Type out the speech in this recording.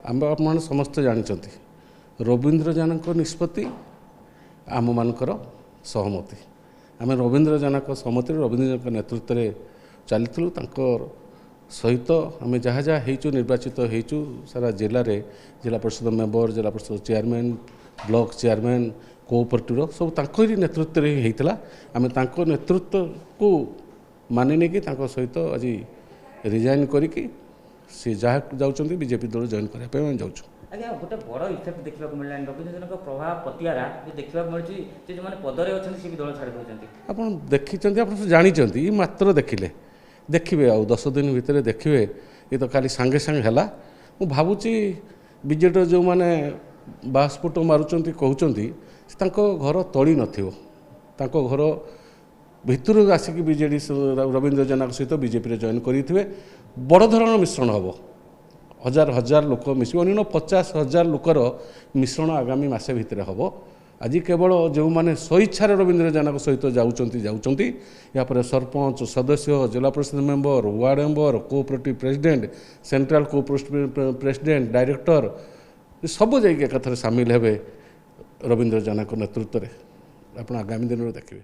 आपने समस्ते जानते रवींद्र जानक निष्पत्ति आम मानकर सहमति आम रवींद्र जानक सहमति रवींद्र जानक नेतृत्व में चलूँ सहित आम जहाँ जहाँ हो निर्वाचित हो सारा जिले में जिला परिषद मेंबर जिला परिषद चेयरमैन ब्लॉक चेयरमैन कोऑपरेटिव सब तंकरी नेतृत्व में होता आम नेतृत्व को मानि नहीं सहित आज रिजाइन करी सी जहाँ जाऊँ बीजेपी दल जॉइन करने जाऊँ। आज्ञा गोटे बड़ इफेक्ट देखा मिलला रवींद्र जनक प्रभाव पतियारा देखा मिली जो पदरे अच्छे सी भी दल छाड़ देते आप देखी आप जानते मात्र देखिले देखिए आ 10 दिन भितर देखिए ये तो खाली सांगे सांगे है मु भावुची बीजेडी जो मैंने बास्फोट मारुंट कहते घर तली न घर भितर आसिक बीजेडी रवींद्र जनक सहित बीजेपी जॉइन करेंगे बड़ धरण मिश्रण हम हजार हजार लोक मिस 50,000 लोकर मिश्रण आगामी मसे भितर हम आज केवल जो मैंने स्वेच्छार रवींद्र जनक सहित जाऊँच यापर सरपंच सदस्य जिला परिषद member ward member cooperative president central cooperative president director सब जाइए सामिल हे रवींद्र जनक नेतृत्व में आप आगामी दिन में देखिए।